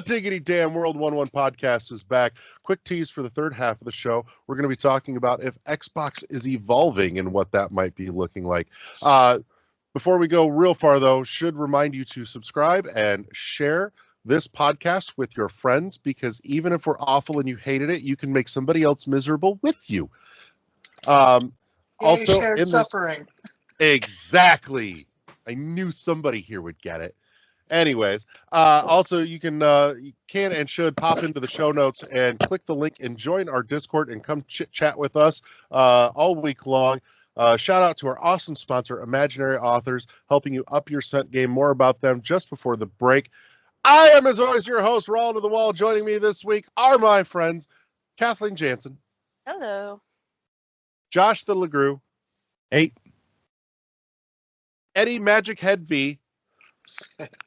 Diggity damn World 1-1 podcast is back. Quick tease for the third half of the show. We're going to be talking about if Xbox is evolving and what that might be looking like. Before we go real far, though, should remind you to subscribe and share this podcast with your friends, because even if we're awful and you hated it, you can make somebody else miserable with you. Also, shared suffering. Exactly. I knew somebody here would get it. Anyways, also you can and should pop into the show notes and click the link and join our Discord and come chit chat with us all week long. Shout out to our awesome sponsor, Imaginary Authors, helping you up your scent game. More about them just before the break. I am, as always, your host, Rawl to the Wall. Joining me this week are my friends, Kathleen Jansen. Hello. Josh the LeGroux. Hey. Eddie Magic Head V.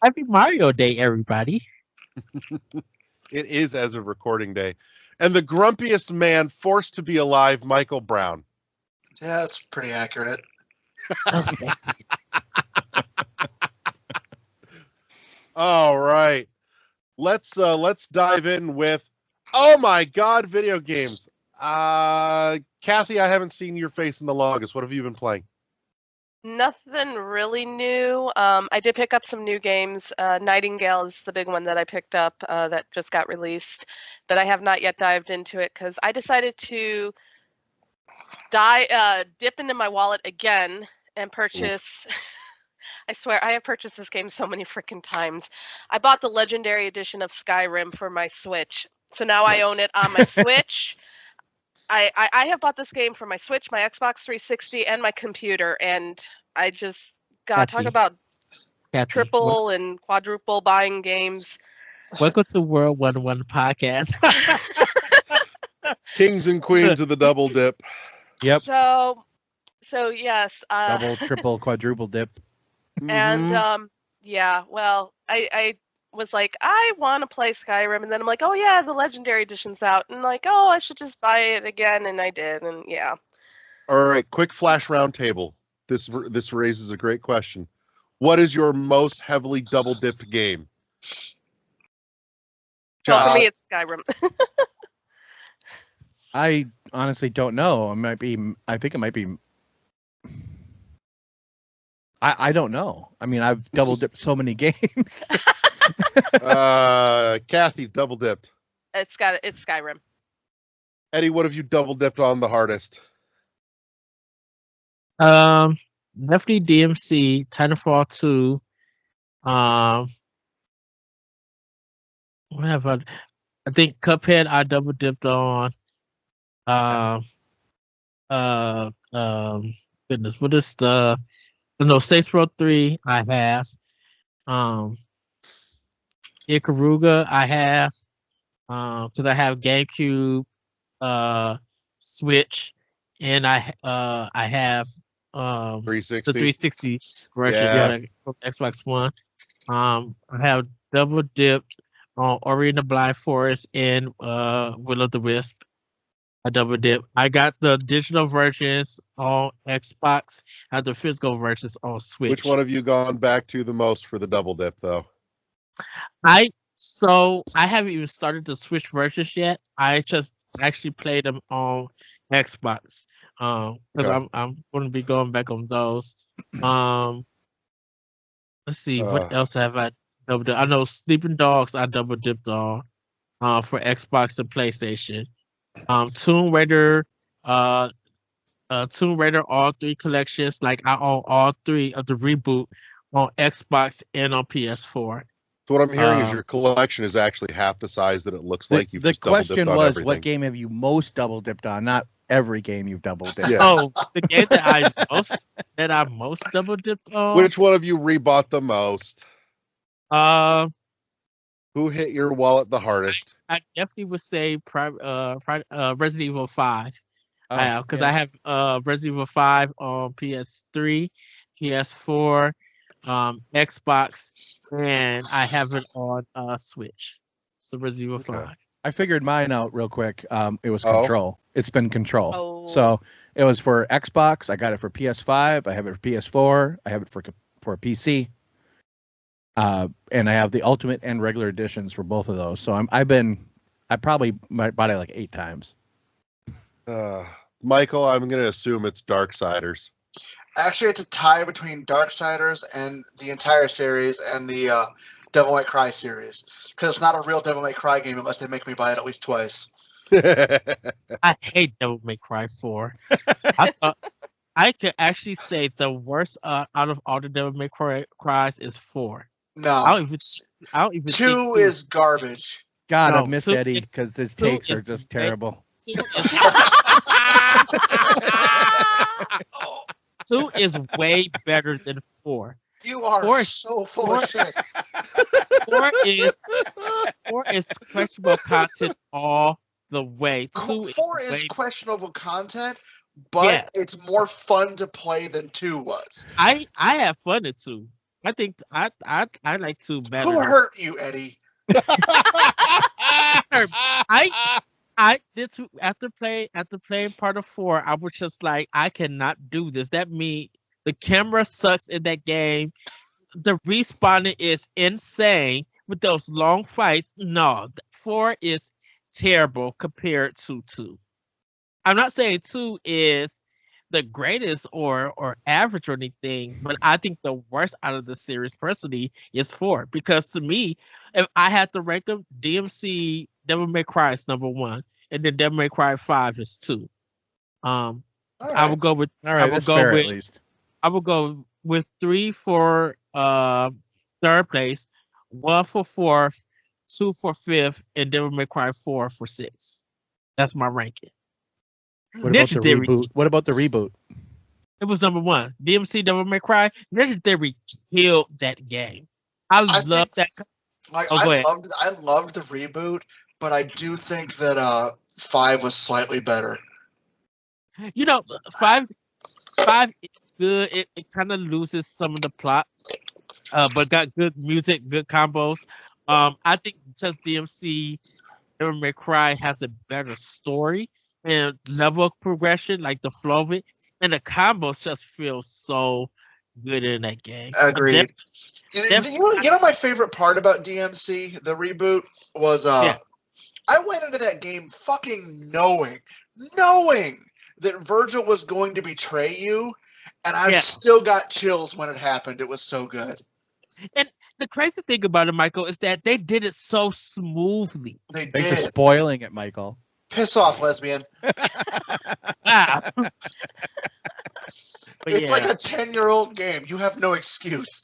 Happy Mario Day, everybody. It is as of recording day. And the grumpiest man forced to be alive, Michael Brown. Yeah, that's pretty accurate. Oh, sexy. All right. Let's dive in with, oh my God, video games. Kathy, I haven't seen your face in the longest. What have you been playing? Nothing really new. I did pick up some new games. Nightingale is the big one that I picked up that just got released, but I have not yet dived into it because I decided to dip into my wallet again and purchase. I swear, I have purchased this game so many freaking times. I bought the Legendary Edition of Skyrim for my Switch, so now I own it on my Switch. I have bought this game for my Switch, my Xbox 360, and my computer, and I just talk about triple and quadruple buying games. Welcome to World 1-1 podcast. Kings and queens of the double dip. Yep. So yes. Double, triple, quadruple dip. And yeah, well, I was like, I want to play Skyrim, and then I'm like, oh yeah, the Legendary Edition's out, and like, oh, I should just buy it again, and I did, and yeah. All right, quick flash roundtable. This raises a great question. What is your most heavily double dipped game? Well, for me, it's Skyrim. I honestly don't know. I think it might be. I don't know. I mean, I've double dipped so many games. Kathy, double dipped. It's Skyrim. Eddie, what have you double dipped on the hardest? Definitely DMC, Titanfall 2. Whatever. I think Cuphead I double dipped on. Goodness, what is the? No, Saints Row 3 I have. Ikaruga I have. Because I have GameCube, Switch, and I have 360. the 360 version from Xbox One. I have double dipped on Ori and the Blind Forest and Will of the Wisp. I double dip. I got the digital versions on Xbox. I have the physical versions on Switch. Which one have you gone back to the most for the double dip, though? I haven't even started the Switch versions yet. I just actually played them on Xbox. Because I'm going to be going back on those. Let's see, what else have I double dipped? I know Sleeping Dogs I double dipped on for Xbox and PlayStation. Tomb Raider, all 3 collections. Like I own all 3 of the reboot on Xbox and on PS4. So what I'm hearing is your collection is actually half the size that it looks like. The question was, what game have you most double dipped on? Not every game you've double dipped. Yeah. Oh, the game that I most double dipped on. Which one of you rebought the most? Who hit your wallet the hardest? I definitely would say Resident Evil 5. Because I have Resident Evil 5 on PS3, PS4, Xbox, and I have it on Switch. So Resident Evil 5. I figured mine out real quick. It was Control. It's been Control. Oh. So it was for Xbox. I got it for PS5. I have it for PS4. I have it for PC. and I have the Ultimate and regular editions for both of those. So I probably bought it like 8 times. Michael, I'm going to assume it's Darksiders. Actually, it's a tie between Darksiders and the entire series and the Devil May Cry series. Because it's not a real Devil May Cry game unless they make me buy it at least twice. I hate Devil May Cry 4. I could actually say the worst out of all the Devil May Cries is 4. No. I don't even 2 think is garbage. God, No, I've missed 2 Eddie is- because his 2 takes are is just great. terrible. 2 is way better than 4. You are 4 is- so full of shit. 4 is questionable content all the way. 2 4 is way- questionable content, but Yes. it's more fun to play than 2 was. I have fun at 2. I think I like 2 better. Who hurt you, Eddie? This after playing part of 4, I was just like, I cannot do this. That means the camera sucks in that game. The respawning is insane with those long fights. No, 4 is terrible compared to 2. I'm not saying 2 is the greatest or average or anything, but I think the worst out of the series personally is 4, because to me, if I had to rank them, DMC Devil May Cry is number 1, and then Devil May Cry 5 is 2. All I right. would go with All right, will that's go fair with- at least. I would go with 3 for 3rd place, 1 for 4th, 2 for 5th, and Devil May Cry 4 for 6th. That's my ranking. What about the Legendary. reboot? What about the reboot? It was number 1. DMC Devil May Cry. Legendary killed that game. I love think- that. Like Oh, go ahead. I loved the reboot, but I do think that 5 was slightly better. You know, 5 is good. It kind of loses some of the plot, but got good music, good combos. I think just DMC Devil May Cry has a better story and level of progression, like the flow of it, and the combos just feel so good in that game. Agreed. Def- You know my favorite part about DMC, the reboot, was Yeah. I went into that game fucking knowing that Virgil was going to betray you, and I Yeah. still got chills when it happened. It was so good. The crazy thing about it, Michael, is that they did it so smoothly. They Thanks for did. spoiling it, Michael. Piss off, lesbian. Ah. But It's yeah. like a 10-year-old game. You have no excuse.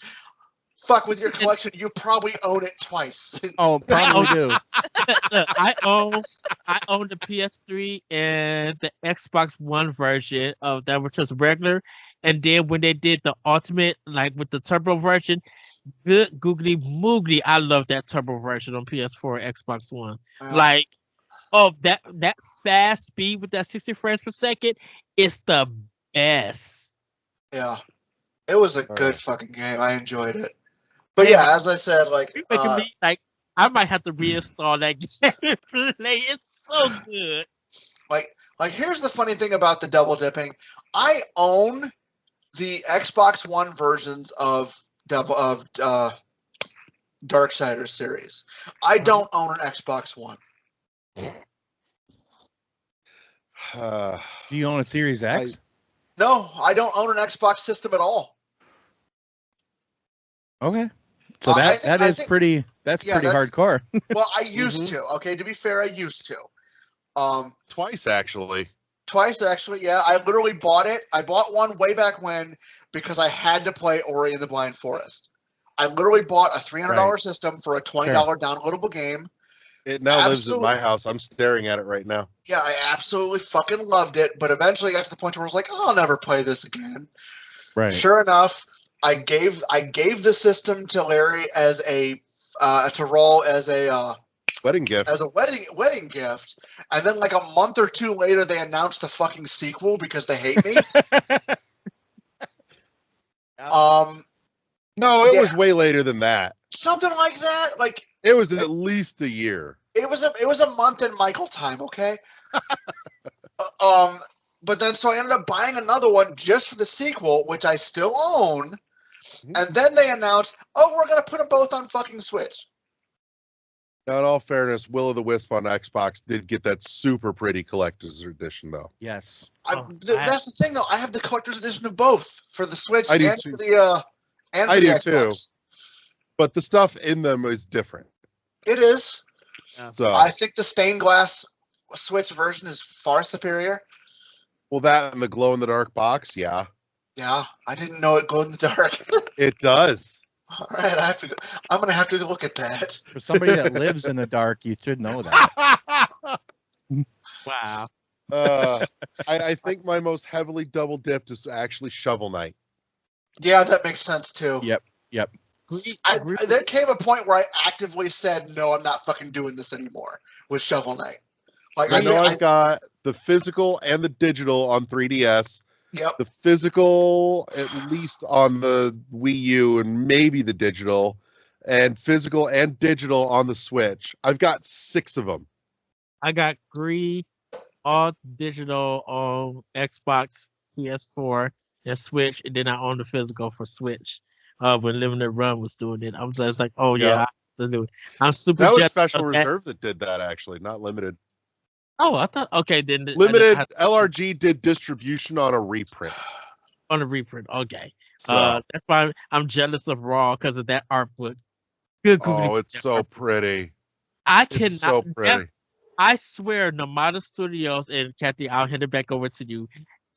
Fuck with your collection. You probably own it twice. Oh, probably do. Look, I own the PS3 and the Xbox One version of that, which was regular. And then when they did the ultimate, like with the turbo version, good googly moogly, I love that turbo version on PS4 and Xbox One. Like, that fast speed with that 60 frames per second is the best. Yeah. It was a All good right. fucking game. I enjoyed it. But yeah, as I said, like You're making me like I might have to reinstall that game and play. It's so good. like here's the funny thing about the double dipping. I own the Xbox One versions of Darksiders series. I don't own an Xbox One. Do you own a Series X? No, I don't own an Xbox system at all. Okay. So I that think- that I is think- pretty. That's yeah, pretty that's- hardcore. Well, I used to. Okay, to be fair, I used to. Twice, actually. Twice actually, yeah. I literally bought it. I bought one way back when because I had to play Ori and the Blind Forest. I literally bought a $300 system for a $20 downloadable game. It now lives at Absolute- my house. I'm staring at it right now. Yeah, I absolutely fucking loved it, but eventually I got to the point where I was like, oh, I'll never play this again. Right. Sure enough, I gave the system to Larry as a to roll as a Wedding gift. wedding gift, and then like a month or two later they announced the fucking sequel because they hate me. No, it yeah. was way later than that. Something like that. Like It was at least a year. it was a month in Michael time, okay? But then so I ended up buying another one just for the sequel, which I still own. And then they announced, oh, we're going to put them both on fucking Switch. Now, in all fairness, Will of the Wisp on Xbox did get that super pretty collector's edition, though. Yes. That's the thing, though. I have the collector's edition of both for the Switch I do and too. for the I do Xbox. But the stuff in them is different. It is. So, I think the stained glass Switch version is far superior. well, that and the glow in the dark box, yeah, Yeah, I didn't know it glowed in the dark. it does. All right, I'm gonna have to go look at that. For somebody that lives in the dark, you should know that. Wow. I think my most heavily double dipped is actually Shovel Knight. Yeah, that makes sense too. Yep. There came a point where I actively said, "No, I'm not fucking doing this anymore." With Shovel Knight, like I know I've got the physical and the digital on 3DS. Yep. The physical, at least on the Wii U, and maybe the digital, and physical and digital on the Switch. I've got 6 of them. I got Gree, all digital on Xbox, PS4, and Switch, and then I own the physical for Switch. When Limited Run was doing it, I was just like, "Oh yeah, I have to do it." I'm super. That was jealous Special of that. Reserve that did that, actually, not Limited. Oh, I thought okay. Then Limited LRG did distribution on a reprint. on a reprint. Okay, So, that's why I'm jealous of Raw because of that art book. Good. oh, it's so pretty. I It's cannot. so pretty. I swear, Nomada Studios, and Kathy, I'll hand it back over to you.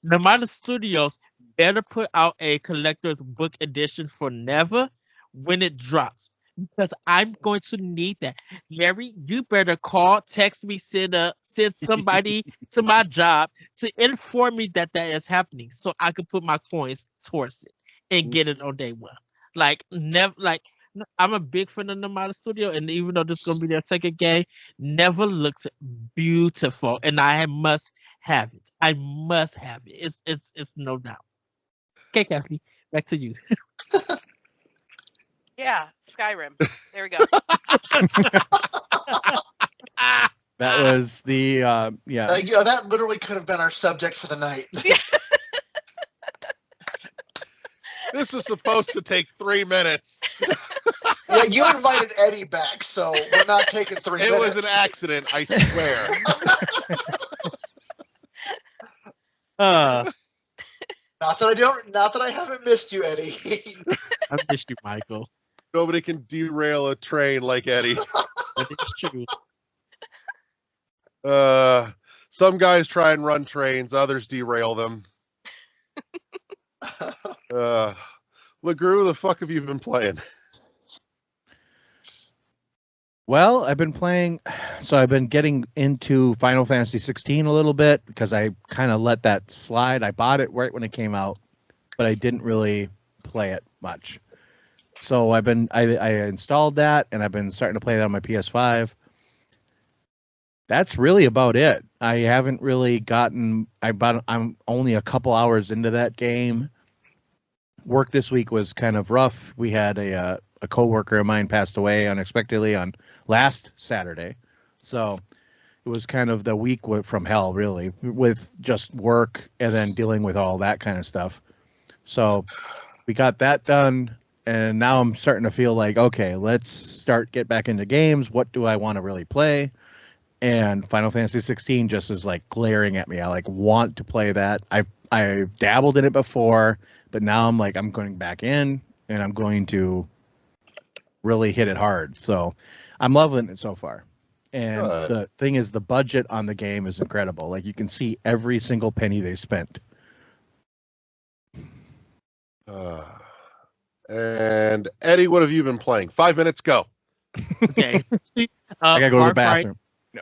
Nomada Studios better put out a collector's book edition for Never when it drops, because I'm going to need that. Larry, you better call, text me, send somebody to my job to inform me that is happening, so I can put my coins towards it and get it on day one. Like never, like. I'm a big fan of Nomada Studio, and even though this is gonna be their second game, Never looks beautiful, and I must have it. I must have it. It's no doubt. Okay, Kathy, back to you. Yeah, Skyrim. There we go. That was the that literally could have been our subject for the night. This was supposed to take 3 minutes. Yeah, you invited Eddie back, so we're not taking 3 It minutes. was an accident, I swear. Uh, Not that I haven't missed you, Eddie. I miss you, Michael. Nobody can derail a train like Eddie. That is true. Some guys try and run trains, others derail them. LeGrew, the fuck have you been playing? Well, I've been playing, so I've been getting into Final Fantasy 16 a little bit because I kind of let that slide. I bought it right when it came out, but I didn't really play it much. So I installed that, and I've been starting to play that on my PS5. That's really about it. I haven't really I'm only a couple hours into that game. Work this week was kind of rough. We had a coworker of mine passed away unexpectedly on last Saturday. So it was kind of the week from hell, really, with just work and then dealing with all that kind of stuff. So we got that done, and now I'm starting to feel like, okay, let's get back into games. What do I want to really play? And Final Fantasy 16 just is like glaring at me. I want to play that. I dabbled in it before, but now I'm going back in, and I'm going to really hit it hard. So I'm loving it so far. And the thing is, the budget on the game is incredible. Like, you can see every single penny they spent. And Eddie, what have you been playing? 5 minutes, go. Okay. I gotta go to the bathroom. No.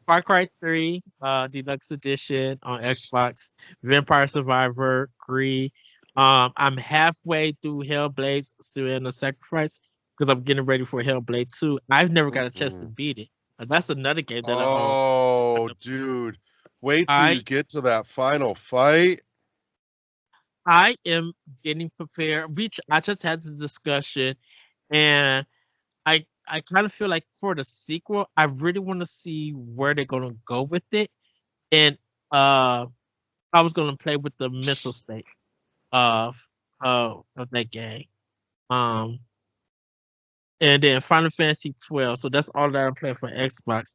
Far Cry 3 Deluxe Edition on Xbox, Vampire Survivor, Gree. I'm halfway through Hellblade: Senua's Sacrifice because I'm getting ready for Hellblade 2. I've never got a chance to beat it. That's another game that I own. Oh, dude. Wait till you get to that final fight. I am getting prepared. I just had the discussion, and I kind of feel like for the sequel, I really want to see where they're going to go with it. And I was going to play with the mental state of of that game. Um, and then Final Fantasy 12. So that's all that I'm playing for Xbox.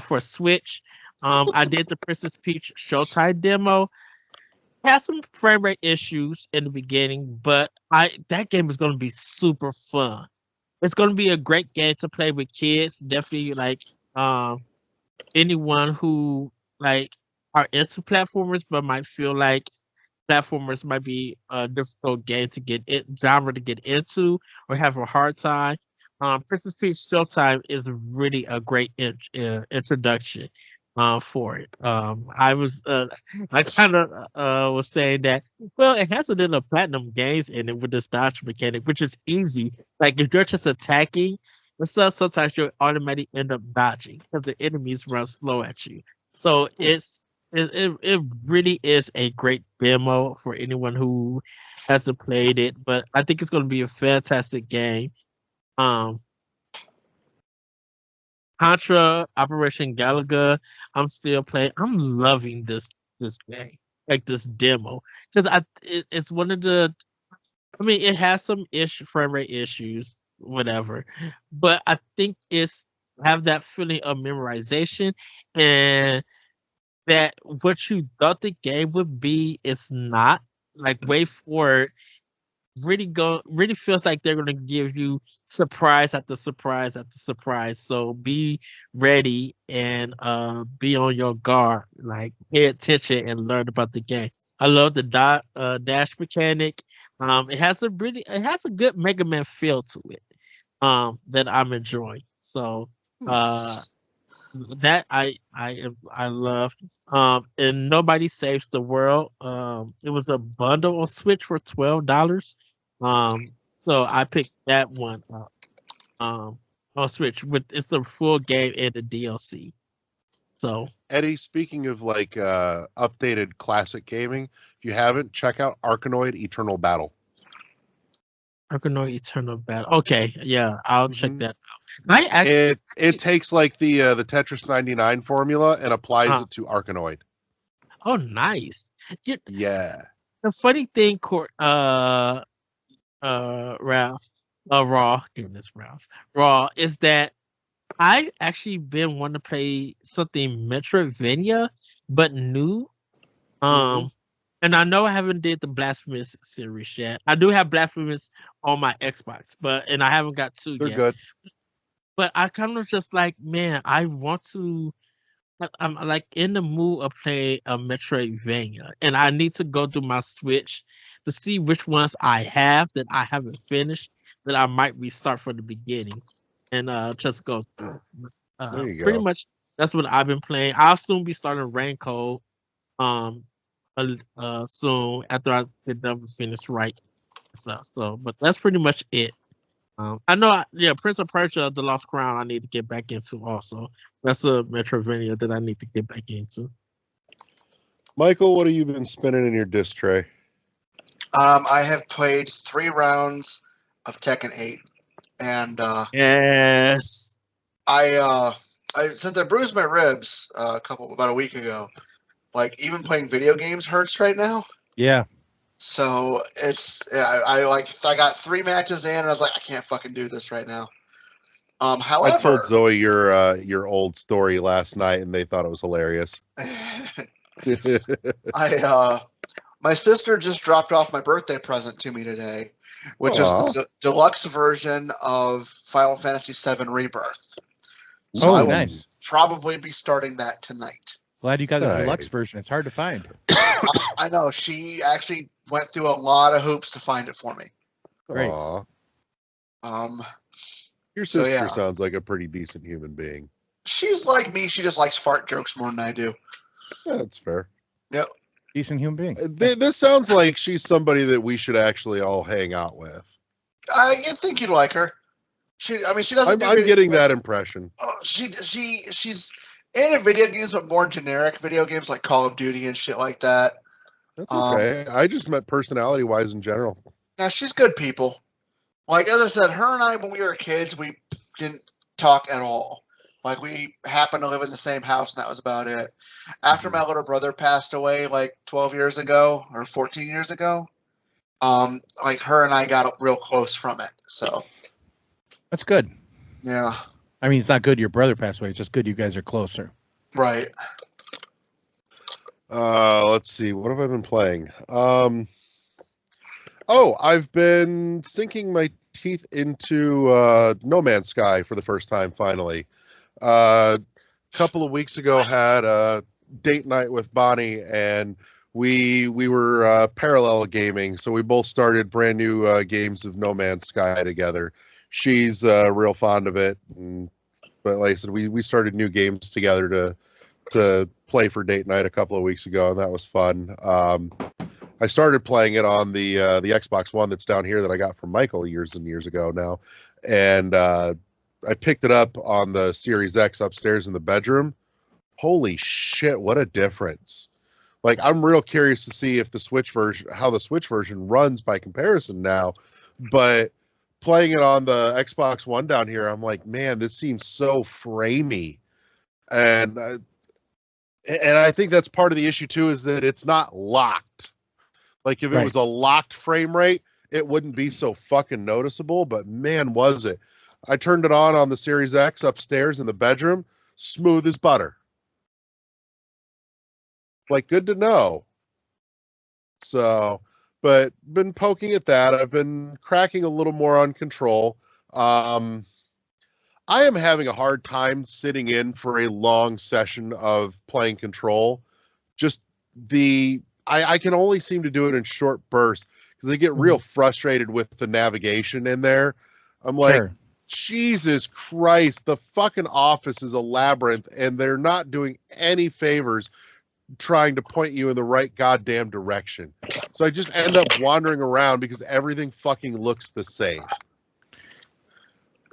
For Switch, I did the Princess Peach Showtime demo. Had some frame rate issues in the beginning, but that game is going to be super fun. It's going to be a great game to play with kids. Definitely like anyone who like are into platformers but might feel like platformers might be a difficult game to get genre to get into or have a hard time. Princess Peach Showtime is really a great introduction for it. I kind of was saying that, well, it has a little platinum games in it with this dodge mechanic, which is easy. Like if you're just attacking and stuff, sometimes you'll automatically end up dodging because the enemies run slow at you. So it really is a great demo for anyone who hasn't played it, but I think it's going to be a fantastic game. Contra Operation Galaga, I'm still playing. I'm loving this game, like this demo, because it's one of the. I mean, it has some frame rate issues, whatever, but I think it's have that feeling of memorization and that what you thought the game would be is not. Like Way Forward really feels like they're gonna give you surprise after surprise after surprise. So be ready and be on your guard. Like pay attention and learn about the game. I love the dash mechanic. It has a good Mega Man feel to it. That I'm enjoying. So that I loved. And Nobody Saves the World. It was a bundle on Switch for $12. So I picked that one up. On Switch with it's the full game and the DLC. So Eddie, speaking of like updated classic gaming, if you haven't, check out Arkanoid Eternal Battle. Arkanoid Eternal Battle. Okay, yeah, I'll check Mhm. that out. It takes like the Tetris 99 formula and applies it to Arkanoid. Oh, nice. Yeah. The funny thing, Ralph, Raw is that I actually been wanting to play something Metroidvania, but new. Um, and I know I haven't did the Blasphemous series yet. I do have Blasphemous on my Xbox, and I haven't got 2 They're yet. good. But I kind of just like, man, I want to. I'm like in the mood of playing a Metroidvania, and I need to go through my Switch to see which ones I have that I haven't finished that I might restart from the beginning and just go through. There you Pretty go. much that's what I've been playing. I'll soon be starting Rain Code soon after I get done with finish right stuff. So, but that's pretty much it. I know, Prince of Persia: The Lost Crown. I need to get back into also. That's a Metrovania that I need to get back into. Michael, what have you been spinning in your disc tray? I have played 3 rounds of Tekken 8, and Yes. I since I bruised my ribs about a week ago, like even playing video games hurts right now. Yeah. So I got 3 matches in, and I was like, I can't fucking do this right now. However, I told Zoe your old story last night, and they thought it was hilarious. My sister just dropped off my birthday present to me today, which is the deluxe version of Final Fantasy VII Rebirth. So I will nice. probably be starting that tonight. Glad you got the deluxe Nice. version. It's hard to find. I know, she actually went through a lot of hoops to find it for me. Great. Aw. Um, Your So, sister yeah. sounds like a pretty decent human being. she's like me; she just likes fart jokes more than I do. Yeah, that's fair. Decent human being. This sounds like she's somebody that we should actually all hang out with. I think you'd like her. She doesn't. I'm do video- getting that impression. Oh, she's into video games, but more generic video games like Call of Duty and shit like that. That's okay. I just meant personality-wise in general. Now she's good people. Like as I said, her and I when we were kids, we didn't talk at all. Like we happened to live in the same house, and that was about it. After my little brother passed away, like 12 years ago or 14 years ago, like her and I got real close from it. So That's good. yeah, I mean, it's not good your brother passed away. It's just good you guys are closer. right. Let's see. What have I been playing? I've been sinking my teeth into No Man's Sky for the first time, finally. A couple of weeks ago, had a date night with Bonnie, and we were parallel gaming, so we both started brand new games of No Man's Sky together. She's real fond of it, but like I said, we started new games together to play for date night a couple of weeks ago, and that was fun. I started playing it on the Xbox One that's down here that I got from Michael years and years ago now, and I picked it up on the Series X upstairs in the bedroom. Holy shit, what a difference. Like, I'm real curious to see if how the Switch version runs by comparison now, but playing it on the Xbox One down here, I'm like, man, this seems so framey. And I think that's part of the issue too, is that it's not locked. Like, if it was a locked frame rate, it wouldn't be so fucking noticeable, but man, was it. I turned it on the Series X upstairs in the bedroom, smooth as butter. Like, good to know. So, but been poking at that. I've been cracking a little more on Control. I am having a hard time sitting in for a long session of playing Control. Just I can only seem to do it in short bursts because I get real frustrated with the navigation in there. I'm like, Jesus Christ, the fucking office is a labyrinth, and they're not doing any favors trying to point you in the right goddamn direction. So I just end up wandering around because everything fucking looks the same.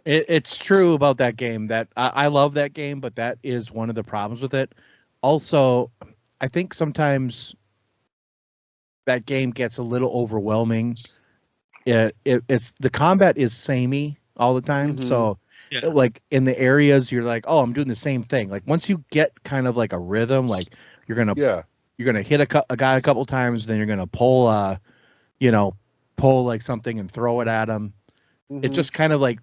It's true about that game that I love that game, but that is one of the problems with it. Also, I think sometimes that game gets a little overwhelming. It's the combat is samey all the time. So like in the areas you're like, oh, I'm doing the same thing. Like once you get kind of like a rhythm, like you're gonna hit a guy a couple times, then you're gonna pull like something and throw it at him. It's just kind of like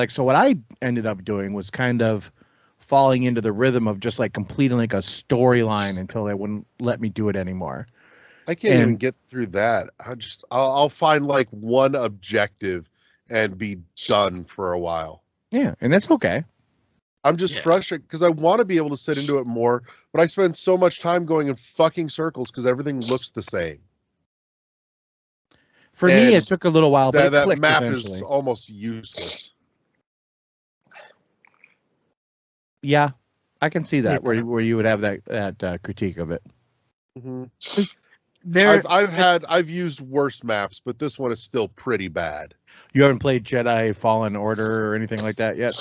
so what I ended up doing was kind of falling into the rhythm of just like completing like a storyline until they wouldn't let me do it anymore. I can't even get through that. I'll find like one objective and be done for a while. Yeah, and that's okay. I'm just frustrated because I want to be able to sit into it more, but I spend so much time going in fucking circles because everything looks the same. For me, it took a little while, but that clicked map eventually. is almost useless. Yeah, I can see that where you would have that critique of it. I've used worse maps, but this one is still pretty bad. You haven't played Jedi Fallen Order or anything like that yet?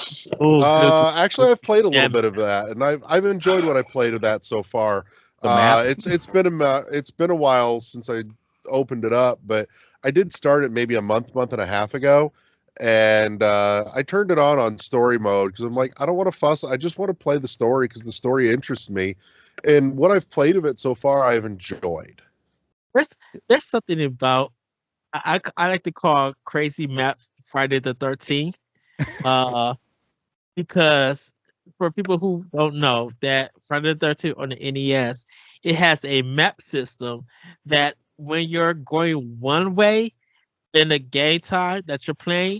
Actually, I've played a little bit of that, and I've enjoyed what I played of that so far. The map? It's been a while since I opened it up, but I did start it maybe a month and a half ago, and I turned it on story mode because I'm like, I don't want to fuss. I just want to play the story because the story interests me, and what I've played of it so far, I've enjoyed. There's something about I like to call crazy maps Friday the 13th, because for people who don't know that Friday the 13th on the NES, it has a map system that when you're going one way in the game time that you're playing,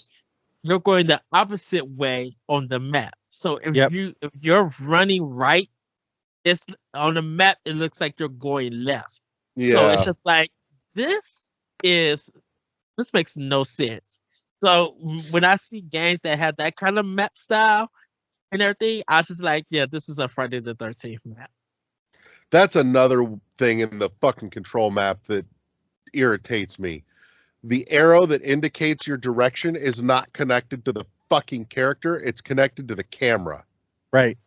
you're going the opposite way on the map. So if you're running right, it's on the map. It looks like you're going left. Yeah. So it's just like this makes no sense. So when I see games that have that kind of map style and everything, I was just like, yeah, this is a Friday the 13th map. That's another thing in the fucking Control map that irritates me. The arrow that indicates your direction is not connected to the fucking character. It's connected to the camera. Right.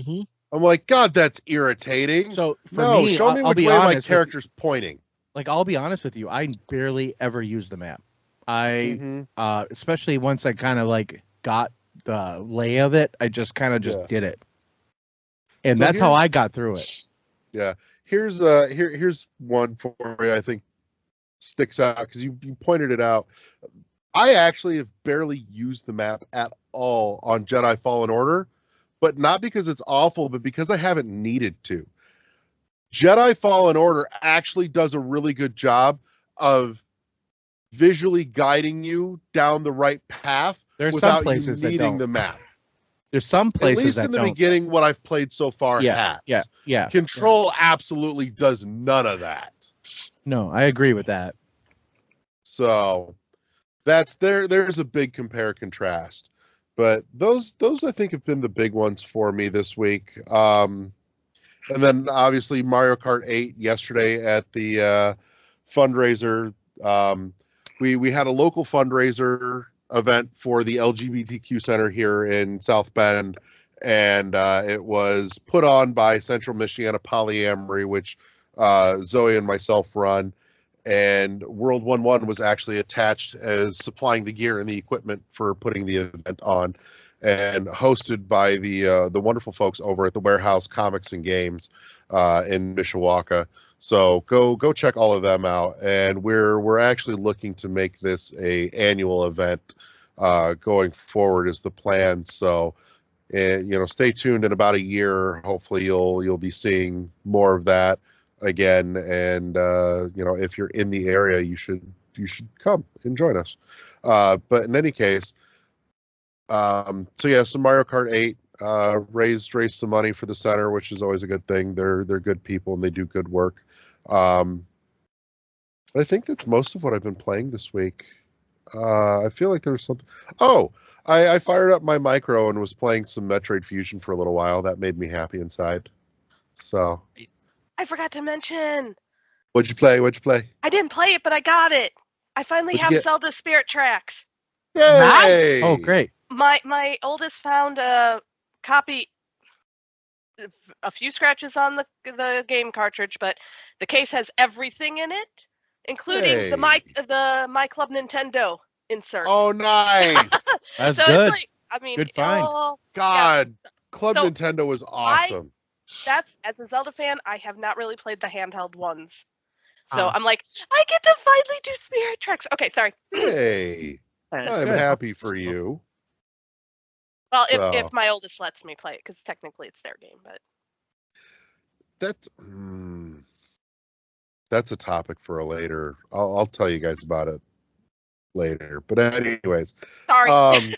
Mm-hmm. I'm like, God, that's irritating. So for me, show me which way my character's pointing. Like, I'll be honest with you, I barely ever use the map. Especially once I kind of like got the lay of it, I just kind of did it, and that's how I got through it. Yeah, here's one for you. I think sticks out because you pointed it out. I actually have barely used the map at all on Jedi Fallen Order, but not because it's awful, but because I haven't needed to. Jedi Fallen Order actually does a really good job of visually guiding you down the right path There's without some places you that needing don't. the map. There's some At places least that in the don't. beginning, what I've played so far has. Yeah. Control absolutely does none of that. No, I agree with that. So that's there's a big compare contrast. But those I think have been the big ones for me this week. And then obviously Mario Kart 8 yesterday at the fundraiser. We had a local fundraiser event for the LGBTQ Center here in South Bend, and it was put on by Central Michiana Polyamory, which Zoe and myself run. And World 1-1 was actually attached as supplying the gear and the equipment for putting the event on, and hosted by the wonderful folks over at the Warehouse Comics and Games in Mishawaka. So go check all of them out. And we're actually looking to make this a annual event going forward is the plan. So stay tuned. In about a year, hopefully you'll be seeing more of that again. And if you're in the area, you should come and join us. But in any case, so Mario Kart 8 raised some money for the center, which is always a good thing. They're good people and they do good work. I think that's most of what I've been playing this week. I feel like there was something. Oh, I fired up my micro and was playing some Metroid Fusion for a little while. That made me happy inside. So I forgot to mention. What'd you play? I didn't play it, but I got it. I finally What'd you have get? Zelda Spirit Tracks. Yay! Oh, great. My oldest found a copy. A few scratches on the game cartridge, but the case has everything in it, including the My Club Nintendo insert. Oh, nice! That's so good. It's like, I mean, Good find. God, Club So, Nintendo was awesome. That's as a Zelda fan, I have not really played the handheld ones, so Ah. I'm like, I get to finally do Spirit Tracks. Okay, sorry. Hey, That's I'm good. happy for you. Well, So- if my oldest lets me play it, because technically it's their game, but That's a topic for a later. I'll tell you guys about it later. But anyways, sorry.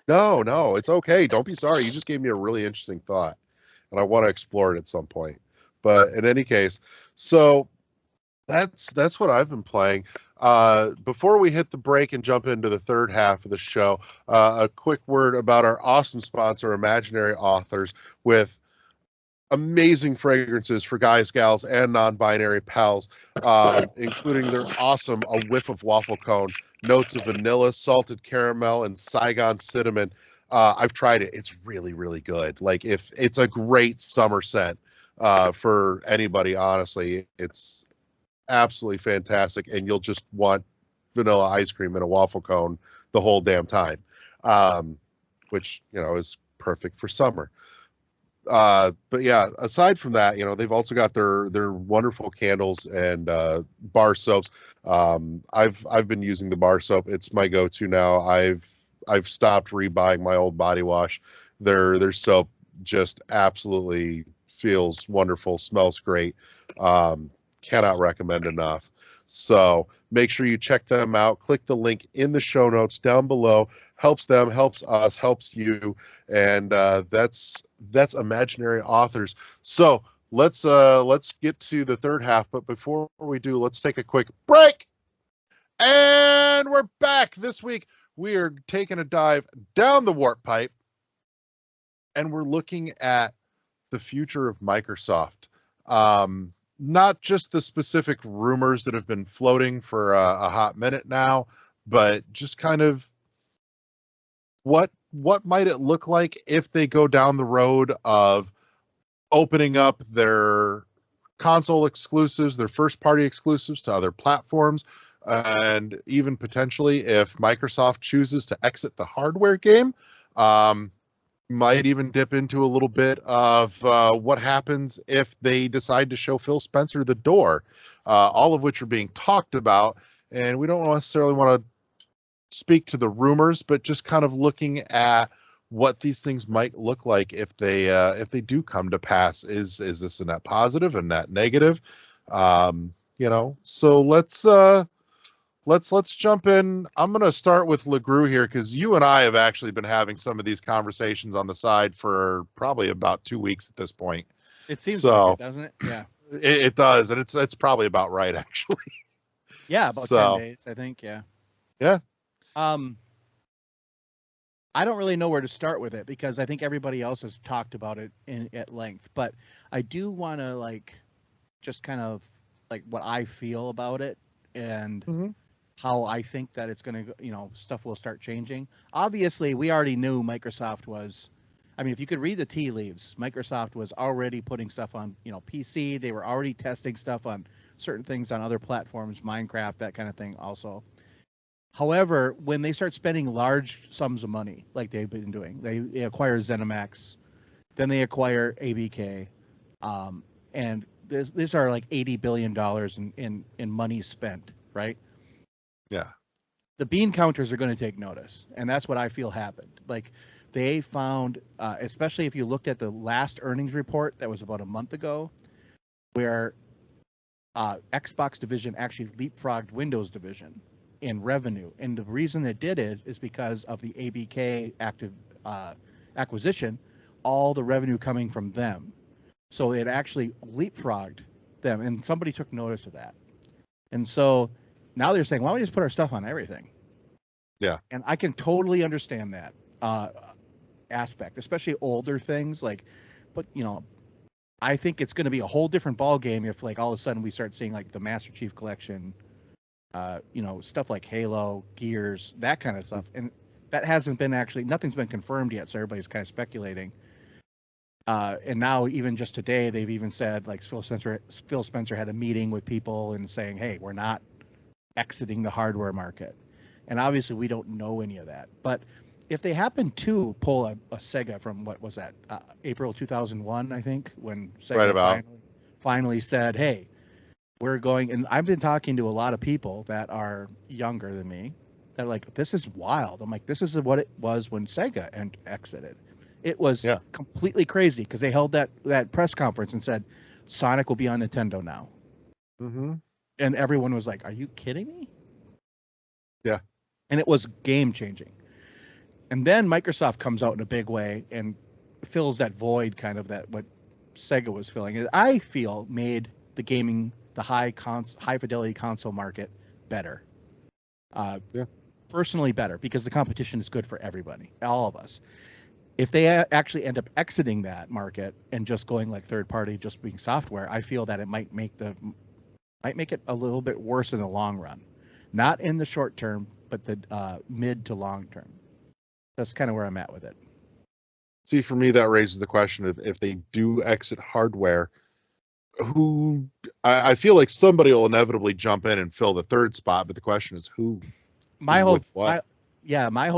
no, it's okay. Don't be sorry. You just gave me a really interesting thought, and I want to explore it at some point. But in any case, so that's what I've been playing. Before we hit the break and jump into the third half of the show, a quick word about our awesome sponsor, Imaginary Authors, with amazing fragrances for guys, gals, and non-binary pals, including their awesome A Whiff of Waffle Cone, notes of vanilla, salted caramel, and Saigon cinnamon. I've tried it. It's really, really good. Like, if it's a great summer scent for anybody, honestly. It's absolutely fantastic, and you'll just want vanilla ice cream in a waffle cone the whole damn time, which is perfect for summer. But yeah, aside from that, they've also got their wonderful candles and bar soaps. I've been using the bar soap. It's my go-to now. I've stopped rebuying my old body wash. Their soap just absolutely feels wonderful, smells great. Cannot recommend enough. So make sure you check them out. Click the link in the show notes down below. Helps them, helps us, helps you, and that's Imaginary Authors. So let's get to the third half. But before we do, let's take a quick break. And we're back. This week we are taking a dive down the warp pipe, and we're looking at the future of Microsoft. Not just the specific rumors that have been floating for a hot minute now, but just kind of what might it look like if they go down the road of opening up their console exclusives, their first party exclusives to other platforms, and even potentially if Microsoft chooses to exit the hardware game. Might even dip into a little bit of what happens if they decide to show Phil Spencer the door. all of which are being talked about. And we don't necessarily want to speak to the rumors, but just kind of looking at what these things might look like if they do come to pass. Is this a net positive, a net negative? So let's jump in. I'm going to start with LeGrew here, because you and I have actually been having some of these conversations on the side for probably about 2 weeks at this point. It seems so, like it, doesn't it? Yeah. It does, and it's probably about right, actually. Yeah, about 10 days, I think. Yeah. Yeah. I don't really know where to start with it, because I think everybody else has talked about it at length. But I do want to just kind of what I feel about it, and how I think that it's going to, stuff will start changing. Obviously, we already knew Microsoft was. I mean, if you could read the tea leaves, Microsoft was already putting stuff on, PC. They were already testing stuff on certain things on other platforms, Minecraft, that kind of thing also. However, when they start spending large sums of money, like they've been doing, they acquire ZeniMax, then they acquire ABK, and these are like $80 billion in money spent, right? Yeah. The bean counters are going to take notice, and that's what I feel happened. They found, especially if you looked at the last earnings report that was about a month ago, where Xbox division actually leapfrogged Windows division in revenue. And the reason it did is because of the ABK acquisition, all the revenue coming from them. So it actually leapfrogged them, and somebody took notice of that. And so now they're saying, why don't we just put our stuff on everything? Yeah. And I can totally understand that aspect, especially older things but I think it's going to be a whole different ball game if all of a sudden we start seeing the Master Chief Collection, stuff like Halo, Gears, that kind of stuff. And that hasn't been nothing's been confirmed yet, so everybody's kind of speculating. And now even just today, they've even said Phil Spencer had a meeting with people and saying, hey, we're not exiting the hardware market. And obviously we don't know any of that, but if they happen to pull a Sega from, what was that, April 2001, I think, when Sega finally said, hey, we're going, and I've been talking to a lot of people that are younger than me, that are like, this is wild. I'm like, this is what it was when Sega exited. It was completely crazy, because they held that press conference and said, Sonic will be on Nintendo now. Mm-hmm. And everyone was like, are you kidding me? Yeah. And it was game-changing. And then Microsoft comes out in a big way and fills that void, kind of that what Sega was filling. And I feel made the gaming, the high fidelity console market better. Personally better, because the competition is good for everybody, all of us. If they actually end up exiting that market and just going third party, just being software, I feel that it might make it a little bit worse in the long run. Not in the short term, but the mid to long term. That's kind of where I'm at with it. See, for me, that raises the question of, if they do exit hardware, I feel like somebody will inevitably jump in and fill the third spot, but the question is who? My whole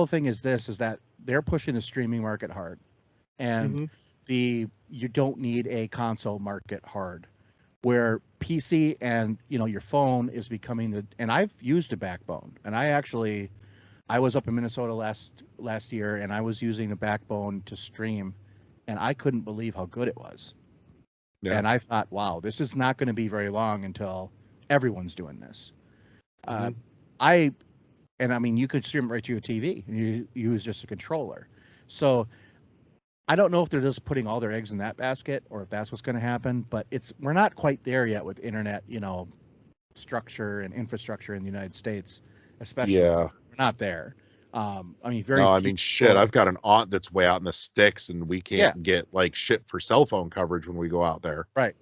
thing is that they're pushing the streaming market hard, and you don't need a console market hard, where PC and your phone is becoming and I've used a Backbone, and I was up in Minnesota last year, and I was using a Backbone to stream, and I couldn't believe how good it was. Yeah. And I thought, wow, this is not going to be very long until everyone's doing this. You could stream right to your TV, and you use just a controller. So I don't know if they're just putting all their eggs in that basket, or if that's what's going to happen, but we're not quite there yet with internet, structure and infrastructure in the United States, especially. Yeah. We're not there. I've got an aunt that's way out in the sticks, and we can't get shit for cell phone coverage when we go out there. Right.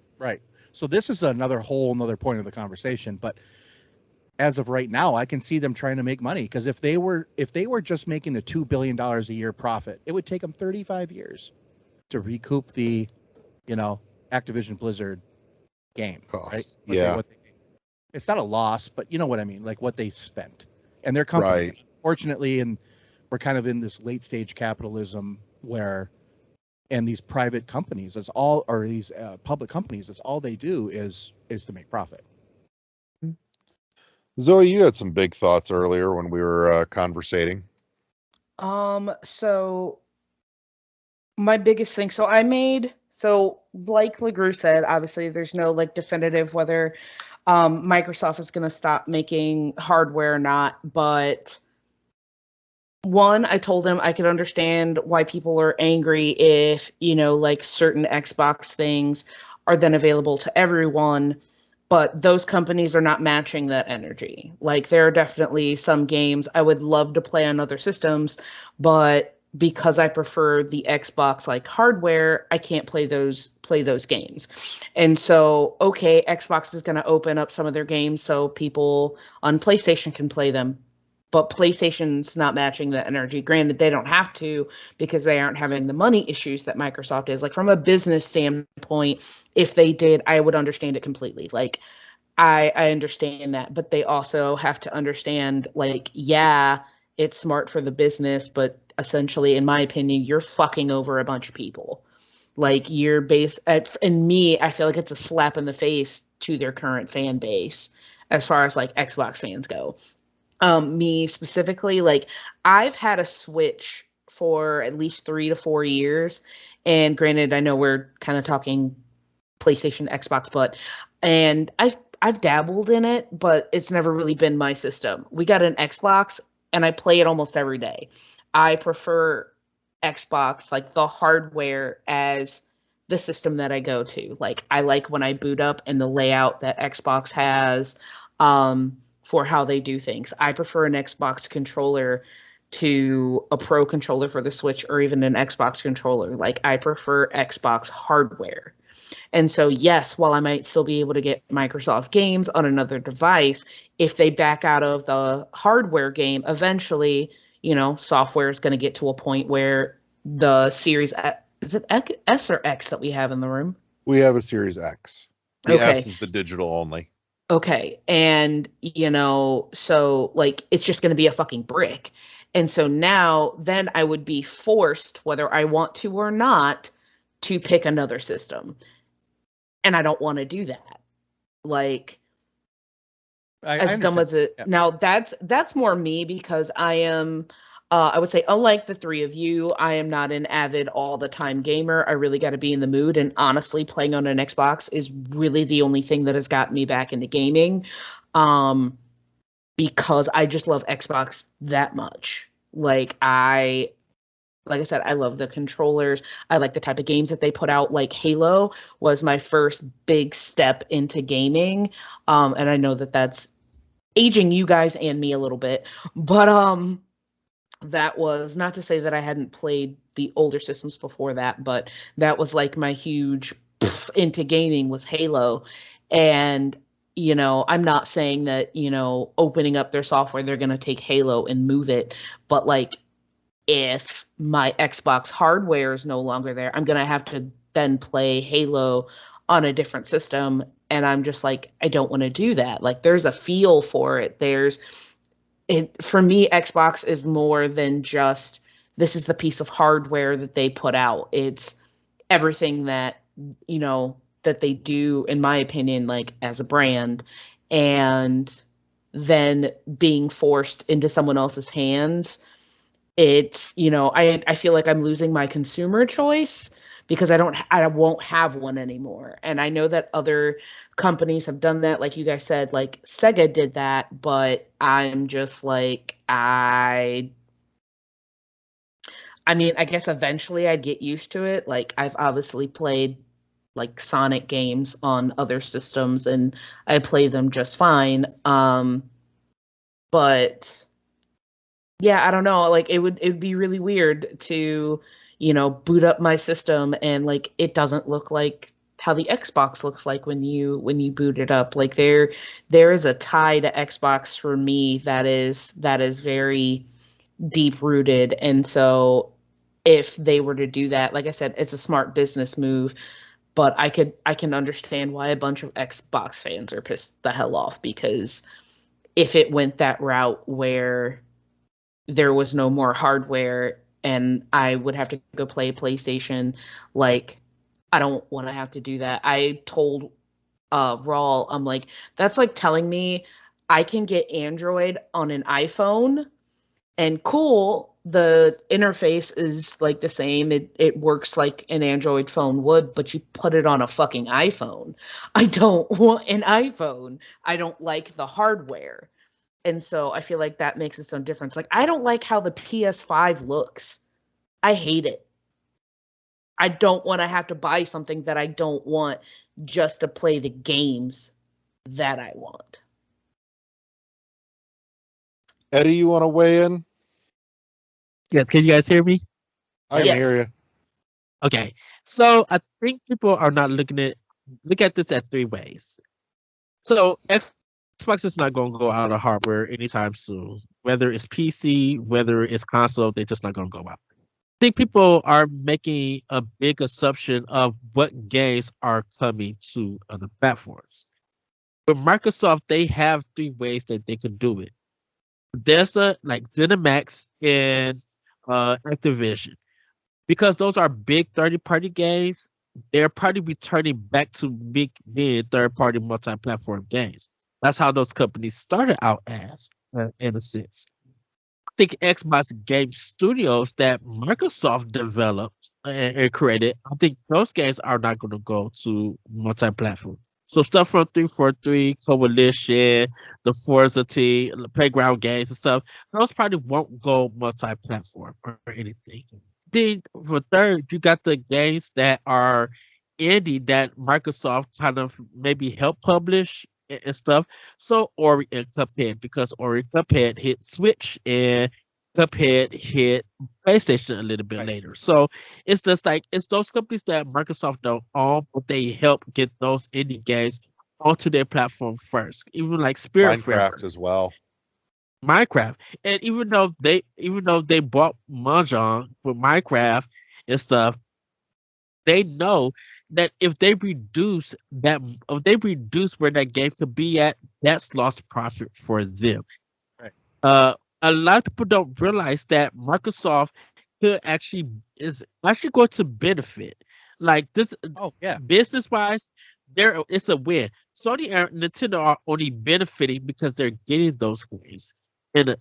So this is another point of the conversation, but as of right now, I can see them trying to make money, because if they were just making the $2 billion a year profit, it would take them 35 years to recoup the, Activision Blizzard game. Cost. Right? It's not a loss, but you know what I mean, what they spent. And their company, right. Unfortunately, and we're kind of in this late stage capitalism and these private companies, these public companies, that's all they do is to make profit. Zoe, you had some big thoughts earlier when we were conversating. So my biggest thing, so like LeGrew said, obviously there's no like definitive whether Microsoft is going to stop making hardware or not, but one, I told him I could understand why people are angry if, like certain Xbox things are then available to everyone, but those companies are not matching that energy. Like there are definitely some games I would love to play on other systems, but because I prefer the Xbox like hardware, I can't play those games. And so, okay, Xbox is going to open up some of their games so people on PlayStation can play them. But PlayStation's not matching that energy. Granted, they don't have to because they aren't having the money issues that Microsoft is. Like from a business standpoint, if they did, I would understand it completely. Like I understand that, but they also have to understand like, yeah, it's smart for the business, but essentially, in my opinion, you're fucking over a bunch of people. Like you're and me, I feel like it's a slap in the face to their current fan base as far as like Xbox fans go. Me specifically, like I've had a Switch for at least 3 to 4 years. And granted, I know we're kind of talking PlayStation, Xbox, and I've dabbled in it, but it's never really been my system. We got an Xbox and I play it almost every day. I prefer Xbox, like the hardware, as the system that I go to. Like I like when I boot up and the layout that Xbox has for how they do things. I prefer an Xbox controller to a Pro controller for the Switch or even an Xbox controller. Like I prefer Xbox hardware. And so, yes, while I might still be able to get Microsoft games on another device, if they back out of the hardware game, eventually, software is going to get to a point where the Series is it S or X that we have in the room? We have a Series X. The Okay. S is the digital only. Okay. And, so like it's just going to be a fucking brick. And so now then I would be forced, whether I want to or not, to pick another system. And I don't want to do that. Like, as dumb as it. Yeah. Now that's more me because I am, I would say, unlike the three of you, I am not an avid all the time gamer. I really got to be in the mood. And honestly, playing on an Xbox is really the only thing that has gotten me back into gaming. Because I just love Xbox that much. Like I said, I love the controllers. I like the type of games that they put out. Like Halo was my first big step into gaming. And I know that that's aging you guys and me a little bit, but that was not to say that I hadn't played the older systems before that, but that was like my huge into gaming was Halo. And, I'm not saying that, opening up their software, they're going to take Halo and move it. But like, if my Xbox hardware is no longer there, I'm going to have to then play Halo on a different system. And I'm just like, I don't want to do that. Like, there's a feel for it. For me, Xbox is more than just, this is the piece of hardware that they put out. It's everything that, that they do, in my opinion, like as a brand, and then being forced into someone else's hands. It's, I feel like I'm losing my consumer choice because I won't have one anymore. And I know that other companies have done that. Like you guys said, like Sega did that, but I'm just like, I mean, I guess eventually I'd get used to it. Like I've obviously played like Sonic games on other systems and I play them just fine. But yeah, I don't know. Like it'd be really weird to, boot up my system and like it doesn't look like how the Xbox looks like when you boot it up. Like there is a tie to Xbox for me that is very deep rooted. And so if they were to do that, like I said, it's a smart business move. But I can understand why a bunch of Xbox fans are pissed the hell off, because if it went that route where there was no more hardware and I would have to go play PlayStation, like I don't want to have to do that. I told Rawl, I'm like, that's like telling me I can get Android on an iPhone, and cool, the interface is like the same. It works like an Android phone would, but you put it on a fucking iPhone. I don't want an iPhone. I don't like the hardware. And so I feel like that makes it some difference. Like, I don't like how the PS5 looks. I hate it. I don't want to have to buy something that I don't want just to play the games that I want. Eddie, you want to weigh in? Yeah, can you guys hear me? I can Yes. hear you. Okay, so I think people are not look at this at three ways. So Xbox is not going to go out of hardware anytime soon. Whether it's PC, whether it's console, they're just not going to go out. I think people are making a big assumption of what games are coming to other platforms. With Microsoft, they have three ways that they can do it. There's like ZeniMax and Activision. Because those are big third-party games, they're probably returning back to being third-party multi-platform games. That's how those companies started out as, in a sense. I think Xbox Game Studios that Microsoft developed and created, I think those games are not going to go to multi-platform. So stuff from 343, Coalition, the Forza team, the Playground games and stuff, those probably won't go multi-platform or anything. Then for third, you got the games that are indie that Microsoft kind of maybe help publish and stuff. So Ori and Cuphead, because Ori Cuphead hit Switch and Cuphead hit PlayStation a little bit later. So it's just like it's those companies that Microsoft don't own, but they help get those indie games onto their platform first. Even like Spirit Minecraft as well. Minecraft, and even though they bought Mahjong for Minecraft and stuff, they know that if they reduce where that game could be at, that's lost profit for them. Right. A lot of people don't realize that Microsoft is actually going to benefit. Like this, Oh yeah. business wise, it's a win. Sony and Nintendo are only benefiting because they're getting those games in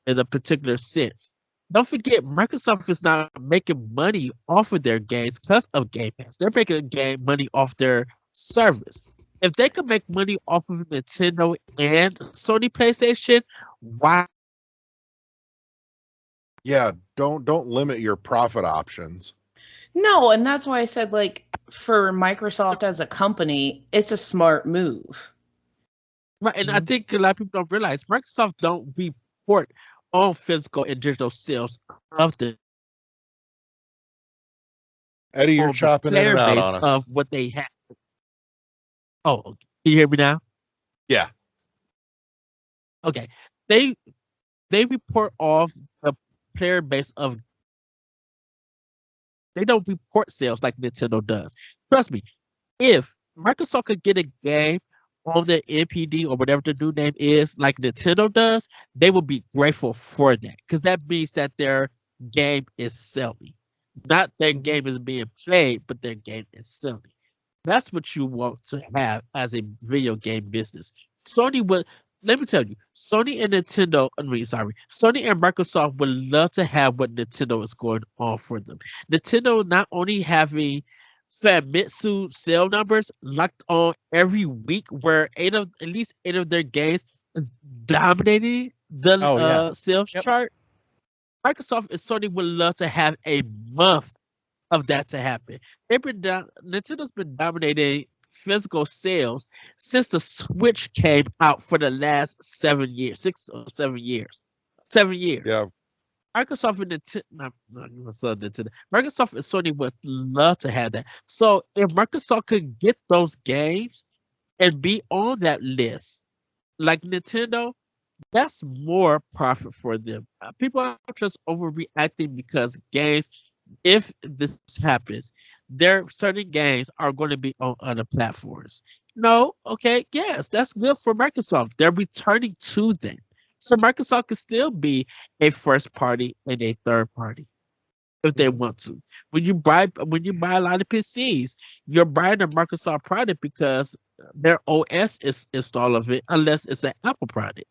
a particular sense. Don't forget, Microsoft is not making money off of their games because of Game Pass. They're making money off their service. If they can make money off of Nintendo and Sony PlayStation, why? Yeah, don't limit your profit options. No, and that's why I said, like, for Microsoft as a company, it's a smart move. Right, and I think a lot of people don't realize Microsoft don't report on physical and digital sales of the Eddie, you're on the chopping in player and out base on us. of what they have. Oh, can you hear me now? Yeah. Okay, they report off the player base of. They don't report sales like Nintendo does. Trust me, if Microsoft could get a game on the NPD or whatever the new name is, like Nintendo does, they will be grateful for that because that means that their game is selling. Not their game is being played, but their game is selling. That's what you want to have as a video game business. Let me tell you, Sony and Microsoft would love to have what Nintendo is going on for them. Nintendo not only having Famitsu sale numbers locked on every week, where at least 8 of their games is dominating the sales chart. Microsoft and Sony would love to have a month of that to happen. Nintendo's been dominating physical sales since the Switch came out for the last 7 years, 6 or 7 years, 7 years. Yeah. Microsoft and Nintendo, Microsoft and Sony would love to have that. So if Microsoft could get those games and be on that list, like Nintendo, that's more profit for them. People are just overreacting because games, if this happens, certain games are going to be on other platforms. No, okay, yes, that's good for Microsoft. They're returning to them. So Microsoft could still be a first party and a third party. if they want to. When you buy a lot of PCs, you're buying a Microsoft product because their OS is installed of it, unless it's an Apple product.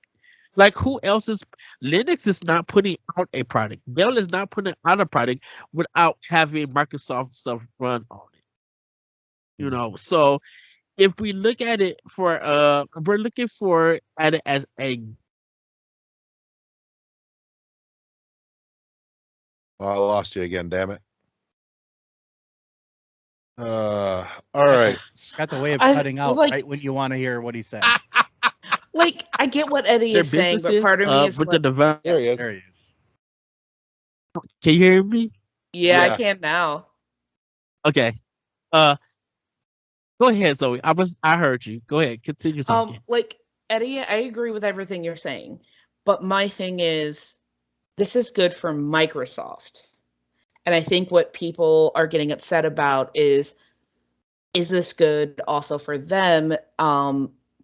Like who else is Linux is not putting out a product. Dell is not putting out a product without having Microsoft stuff run on it. You know, so if we look at it for we're looking for at it as a Oh, I lost you again, damn it. All right. Got the way of I- cutting out like- right when you want to hear what he said. Like, I get what Eddie their is saying, but businesses part of me is with like, the develop. There he is. There he is. Can you hear me? yeah, Yeah. I can now. Okay. Go ahead, Zoe. I heard you. Go ahead. Continue talking. Like Eddie, I agree with everything you're saying, but my thing is, this is good for Microsoft, and I think what people are getting upset about is this good also for them?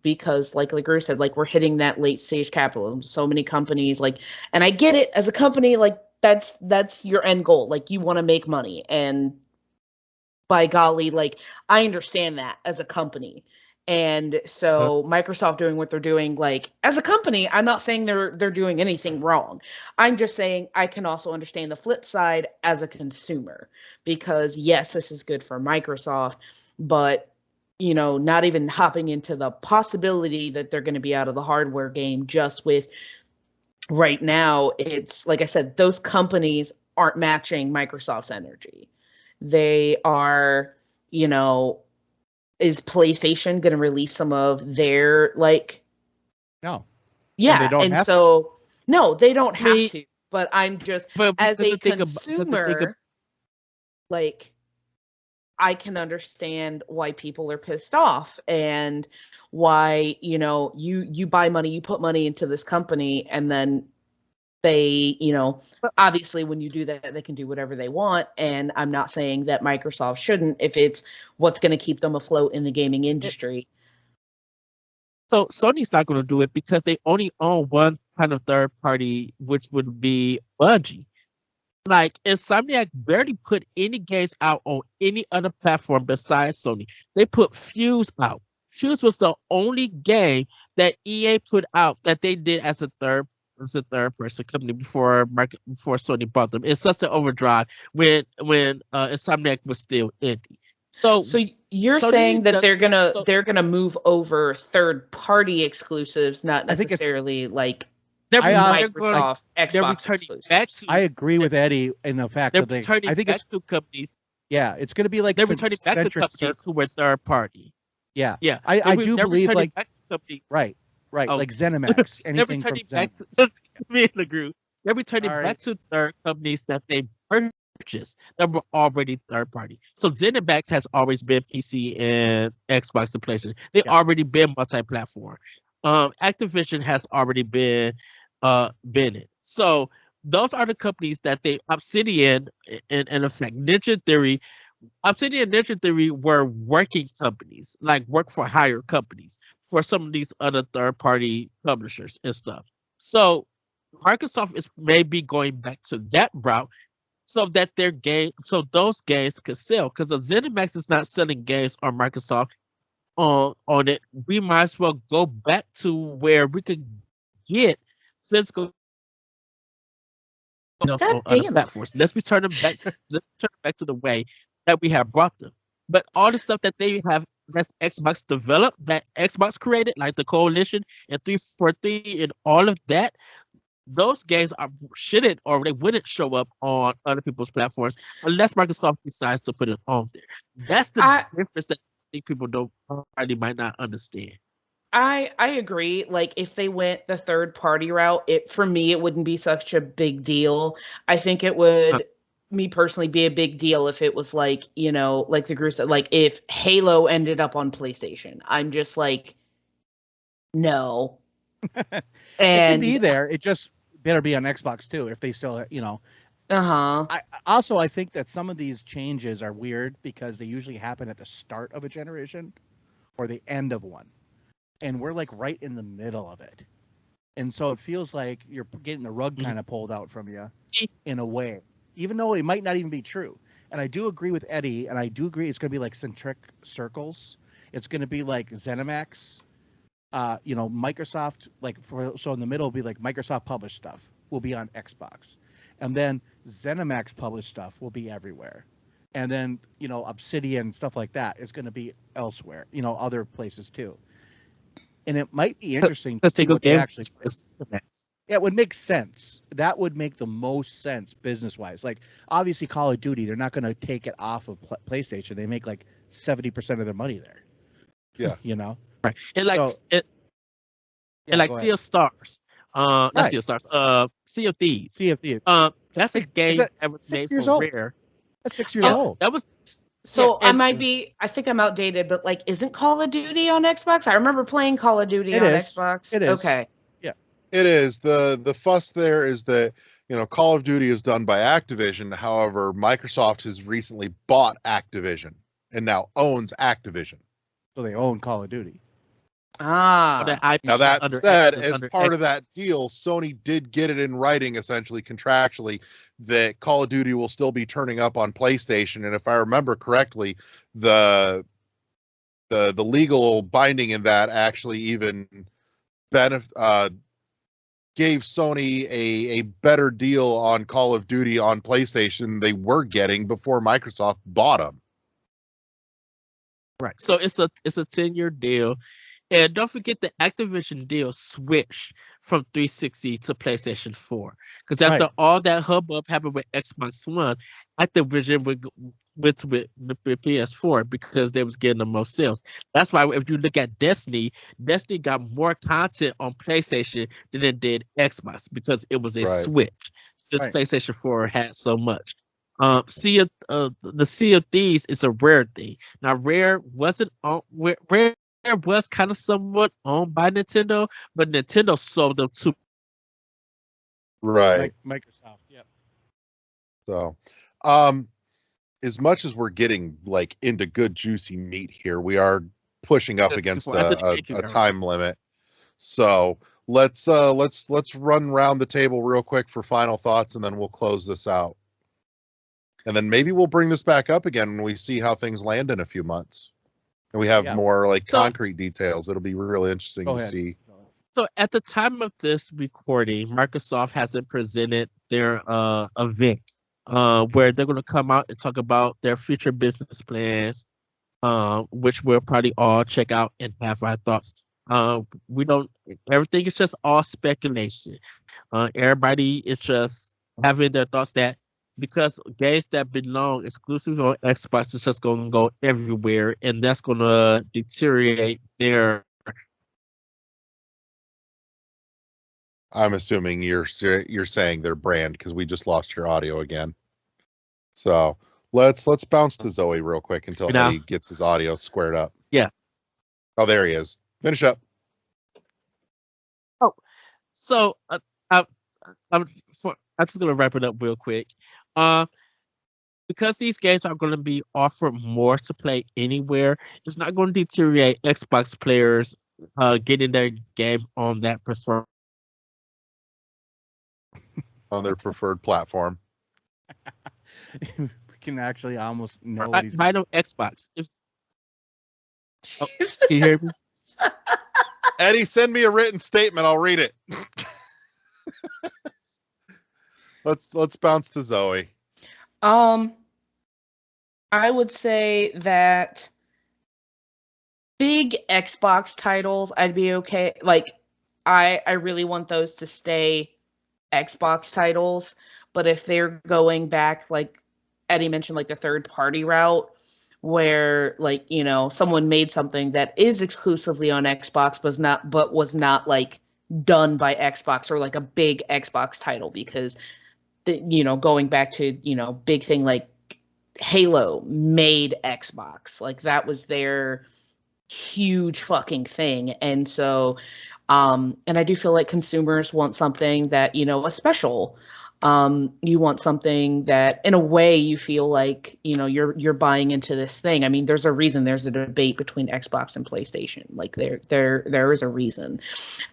Because like Gru said, like we're hitting that late stage capitalism. So many companies and I get it as a company, like that's your end goal. Like you want to make money, and by golly, like I understand that as a company. And so Microsoft doing what they're doing, like as a company, I'm not saying they're doing anything wrong. I'm just saying I can also understand the flip side as a consumer, because yes, this is good for Microsoft, but not even hopping into the possibility that they're going to be out of the hardware game just with right now. It's like I said, those companies aren't matching Microsoft's energy. They are, is PlayStation going to release some of their No. Yeah, And they don't have so no, they don't have Me- to. But I'm just But as a because the thing consumer, I can understand why people are pissed off and why you buy money, you put money into this company, and then they, obviously when you do that, they can do whatever they want. And I'm not saying that Microsoft shouldn't if it's what's going to keep them afloat in the gaming industry. So Sony's not going to do it because they only own one kind of third party, which would be Bungie. Like Insomniac barely put any games out on any other platform besides Sony. They put Fuse out. Fuse was the only game that EA put out that they did as a third person company before Sony bought them. It's Sunset Overdrive when Insomniac was still indie. So you're Sony saying that does- they're gonna move over third party exclusives, not I think it's- necessarily like they're, I- they're going, Microsoft they're Xbox returning exclusives. back to I agree with Eddie in the fact they're that returning I think back it's to companies. it's going to be like They're returning back to centric companies circle. who were third party. Yeah, Yeah, I do they're believe returning like back to companies. right, Oh. like ZeniMax, They're anything from returning back ZeniMax. to me and the group. They're returning All back to third companies that they purchased that were already third party. So ZeniMax has always been PC and Xbox and PlayStation. They Yeah. already been multi-platform. Activision has already been it. So those are the companies that they Obsidian in effect Ninja Theory. Obsidian and Ninja Theory were working companies, like work for hire companies for some of these other third party publishers and stuff. So Microsoft is maybe going back to that route so that so those games could sell. Because if ZeniMax is not selling games on Microsoft on it, we might as well go back to where we could get physical on other damn. platforms. Let's return them back. Let's turn back to the way that we have brought them. But all the stuff that they have that's Xbox developed, that Xbox created, like the Coalition and 343 and all of that, those games shouldn't or they wouldn't show up on other people's platforms unless Microsoft decides to put it on there. That's the difference that I think people probably might not understand. I agree. Like if they went the third party route, for me it wouldn't be such a big deal. I think it would me personally be a big deal if it was like, like the group said, like if Halo ended up on PlayStation. I'm just like, no. It And can be there. It just better be on Xbox too if they still, uh-huh. I think that some of these changes are weird because they usually happen at the start of a generation or the end of one. And we're like right in the middle of it. And so it feels like you're getting the rug kind of pulled out from you in a way. even though it might not even be true. And I do agree with Eddie, and I do agree it's going to be like Centric Circles. It's going to be like ZeniMax. Microsoft, so in the middle will be like Microsoft published stuff will be on Xbox, and then ZeniMax published stuff will be everywhere, and then Obsidian stuff like that is going to be elsewhere, other places too. And it might be interesting to see what they actually. Yeah, it would make sense. That would make the most sense business-wise. Like, obviously, Call of Duty, they're not going to take it off of PlayStation. They make like 70% of their money there. Yeah. Right. And like Sea of Stars. Not Sea of Stars. Sea of Thieves. Sea of Thieves. That's a game that was made for Rare. That's 6 years old. That was. So I think I'm outdated, but like, isn't Call of Duty on Xbox? I remember playing Call of Duty on Xbox. It is. Okay. Yeah. It is. The fuss there is that, Call of Duty is done by Activision. However, Microsoft has recently bought Activision and now owns Activision. So they own Call of Duty. Now that said, as part of that deal, Sony did get it in writing, essentially contractually, that Call of Duty will still be turning up on PlayStation. And if I remember correctly, the legal binding in that actually even gave Sony a better deal on Call of Duty on PlayStation than they were getting before Microsoft bought them. Right. So it's a 10-year deal. And don't forget the Activision deal switched from 360 to PlayStation 4. Because after all that hubbub happened with Xbox One, Activision went with PS4 because they was getting the most sales. That's why if you look at Destiny got more content on PlayStation than it did Xbox because it was a switch. Since PlayStation 4 had so much. The Sea of Thieves is a Rare thing. Now Rare wasn't on Rare was kind of somewhat owned by Nintendo, but Nintendo sold them to Microsoft. Yep. So, as much as we're getting like into good juicy meat here, we are pushing up against a time limit. So let's run around the table real quick for final thoughts, and then we'll close this out. And then maybe we'll bring this back up again when we see how things land in a few months. And we have more concrete details. It'll be really interesting to see. So at the time of this recording, Microsoft hasn't presented their event where they're going to come out and talk about their future business plans, which we'll probably all check out and have our thoughts. Everything is just all speculation. Everybody is just having their thoughts that because games that belong exclusively on Xbox is just going to go everywhere, and that's going to deteriorate their. I'm assuming you're saying their brand because we just lost your audio again. So let's bounce to Zoe real quick until Eddie gets his audio squared up. Yeah. Oh, there he is. Finish up. Oh, so I'm just gonna wrap it up real quick. Because these games are going to be offered more to play anywhere, it's not going to deteriorate Xbox players getting their game on that preferred platform. We can actually almost know what he's saying. Xbox. Can you hear me? Eddie, send me a written statement. I'll read it. Let's bounce to Zoe. I would say that big Xbox titles, I'd be okay. Like, I really want those to stay Xbox titles. But if they're going back, like Eddie mentioned, like the third party route, where like, someone made something that is exclusively on Xbox, but was not like done by Xbox or like a big Xbox title, because going back to, big thing like Halo made Xbox, like that was their huge fucking thing. And so, and I do feel like consumers want something that, a special, you want something that in a way you feel like, you're buying into this thing. I mean, there's a reason there's a debate between Xbox and PlayStation. Like there is a reason.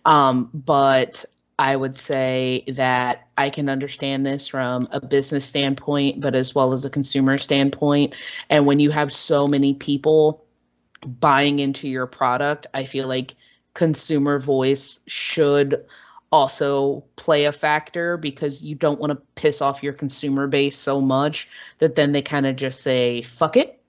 But I would say that I can understand this from a business standpoint, but as well as a consumer standpoint. And when you have so many people buying into your product, I feel like consumer voice should also play a factor, because you don't want to piss off your consumer base so much that then they kind of just say, fuck it.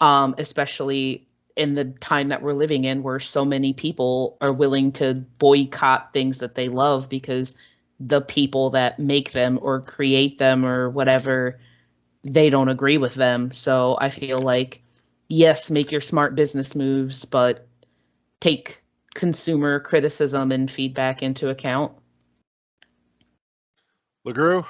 Especially in the time that we're living in, where so many people are willing to boycott things that they love because the people that make them or create them or whatever, they don't agree with them. So I feel like, yes, make your smart business moves, but take consumer criticism and feedback into account. LeGrew?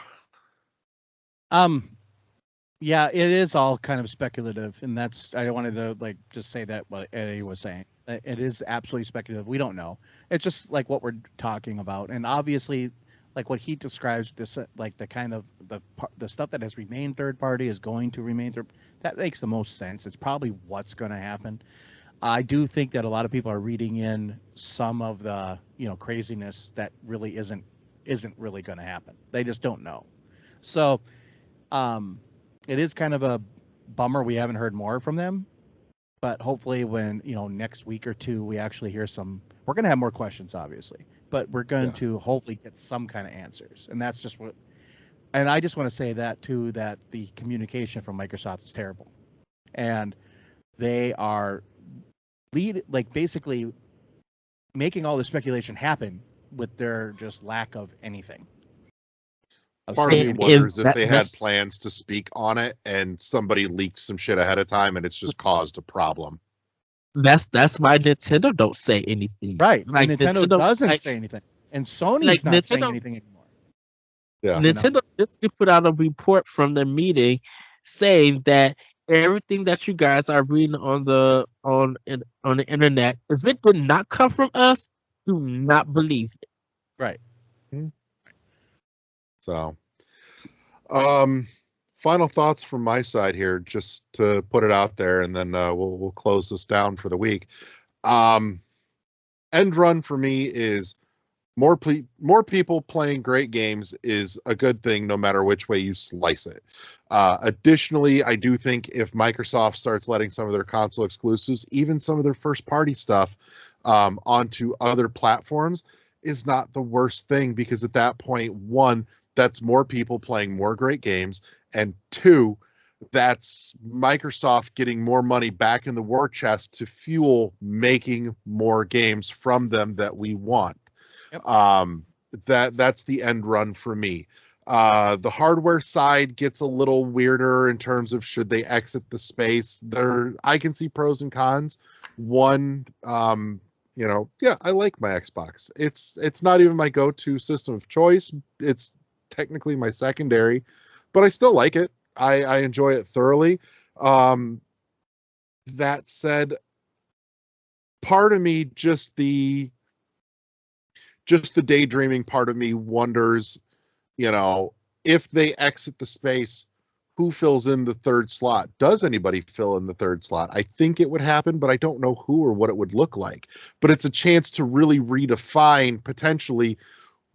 Yeah, it is all kind of speculative, and that's, I wanted to like just say that what Eddie was saying. It is absolutely speculative. We don't know. It's just like what we're talking about, and obviously, like what he describes, this like the kind of the stuff that has remained third party is going to remain third. That makes the most sense. It's probably what's going to happen. I do think that a lot of people are reading in some of the craziness that really isn't really going to happen. They just don't know. So, it is kind of a bummer we haven't heard more from them, but hopefully when, next week or two, we actually hear we're going to have more questions, obviously, but we're going to hopefully get some kind of answers. And that's just and I just want to say that too, that the communication from Microsoft is terrible, and they are basically making all the speculation happen with their just lack of anything. Part of me wonders if they had plans to speak on it and somebody leaked some shit ahead of time and it's just caused a problem. That's why Nintendo don't say anything. Right. Like Nintendo doesn't say anything. And Sony's not saying anything anymore. Yeah. Nintendo just put out a report from the meeting saying that everything that you guys are reading on the internet, if it did not come from us, do not believe it. Right. Mm-hmm. So, final thoughts from my side here, just to put it out there, and then we'll close this down for the week. End run for me is more people playing great games is a good thing, no matter which way you slice it. Additionally, I do think if Microsoft starts letting some of their console exclusives, even some of their first-party stuff, onto other platforms, is not the worst thing, because at that point, one, that's more people playing more great games, and two, that's Microsoft getting more money back in the war chest to fuel making more games from them that we want. Yep. That's the end run for me. The hardware side gets a little weirder in terms of should they exit the space. I can see pros and cons. One, I like my Xbox. It's not even my go-to system of choice. It's technically my secondary, but I still like it. I enjoy it thoroughly. That said, part of me, just the daydreaming part of me wonders, if they exit the space, who fills in the third slot? Does anybody fill in the third slot? I think it would happen, but I don't know who or what it would look like. But it's a chance to really redefine potentially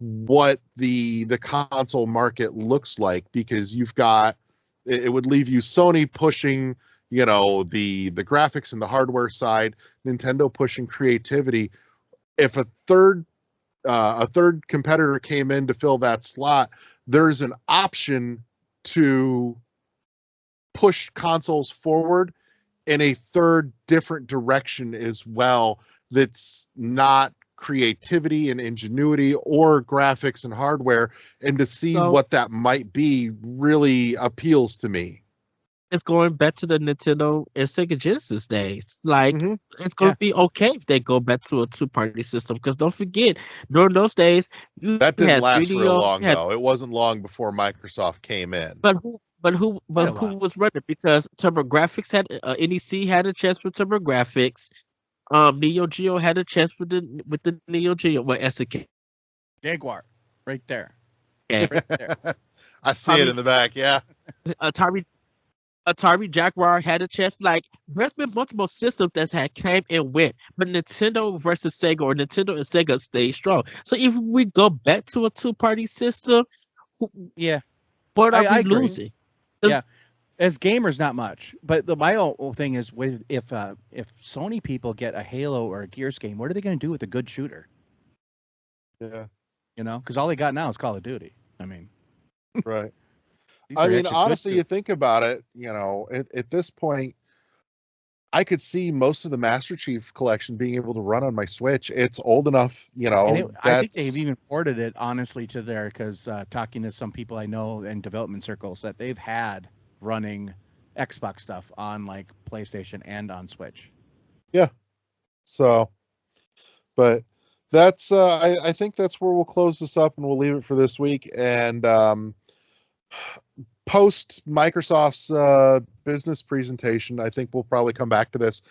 what the console market looks like, because it would leave you Sony pushing, the graphics and the hardware side, Nintendo pushing creativity. If a third competitor came in to fill that slot, there's an option to push consoles forward in a third different direction as well, that's not creativity and ingenuity or graphics and hardware, and to see what that might be really appeals to me. It's going back to the Nintendo and Sega Genesis days. It's going to be okay if they go back to a two-party system, because don't forget, during those days, that didn't last real long though. It wasn't long before Microsoft came in. But who was running? Because TurboGrafx had NEC had a chance with TurboGrafx. Neo Geo had a chance with the Neo Geo. Well, SNK. Jaguar, right there. Yeah. Right there. I see it in the back. Yeah. Atari Atari Jaguar had a chance. Like, there's been multiple systems that had came and went, but Nintendo versus Sega or Nintendo and Sega stayed strong. So if we go back to a two-party system, Yeah, what are I we agree. losing? Yeah. As gamers, not much. But my whole thing is, with if Sony people get a Halo or a Gears game, what are they going to do with a good shooter? Yeah, You know, because all they got now is Call of Duty. I mean, right. these I are mean, actually good honestly, you shooters. think about it, you know, at this point, I could see most of the Master Chief collection being able to run on my Switch. It's old enough, you know. And I think they've that's even ported it, honestly, to there, because talking to some people I know in development circles, that they've had running Xbox stuff on like PlayStation and on Switch. so. But that's I think that's where we'll close this up and we'll leave it for this week. And post Microsoft's business presentation, I think we'll probably come back to this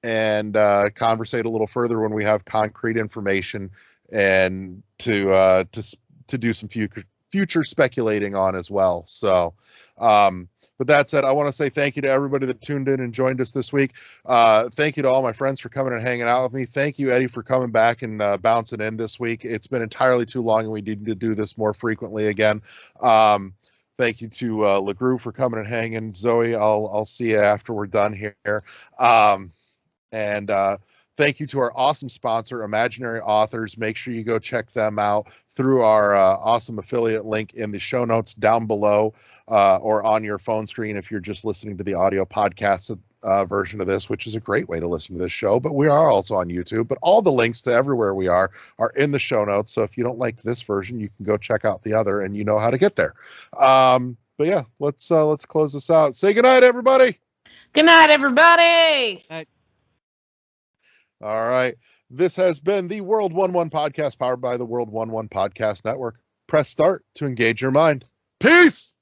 and conversate a little further when we have concrete information and to do some future speculating on as well. So with that said, I want to say thank you to everybody that tuned in and joined us this week. Thank you to all my friends for coming and hanging out with me. Thank you, Eddie, for coming back and bouncing in this week. It's been entirely too long, and we need to do this more frequently again. Thank you to LeGroux for coming and hanging. Zoe, I'll see you after we're done here. And thank you to our awesome sponsor, Imaginary Authors. Make sure you go check them out through our awesome affiliate link in the show notes down below or on your phone screen if you're just listening to the audio podcast version of this, which is a great way to listen to this show. But we are also on YouTube. But all the links to everywhere we are in the show notes. So if you don't like this version, you can go check out the other and you know how to get there. But yeah, let's close this out. Say goodnight, everybody. Good night, everybody. All right. This has been the World 1-1 podcast powered by the World 1-1 Podcast Network. Press start to engage your mind. Peace.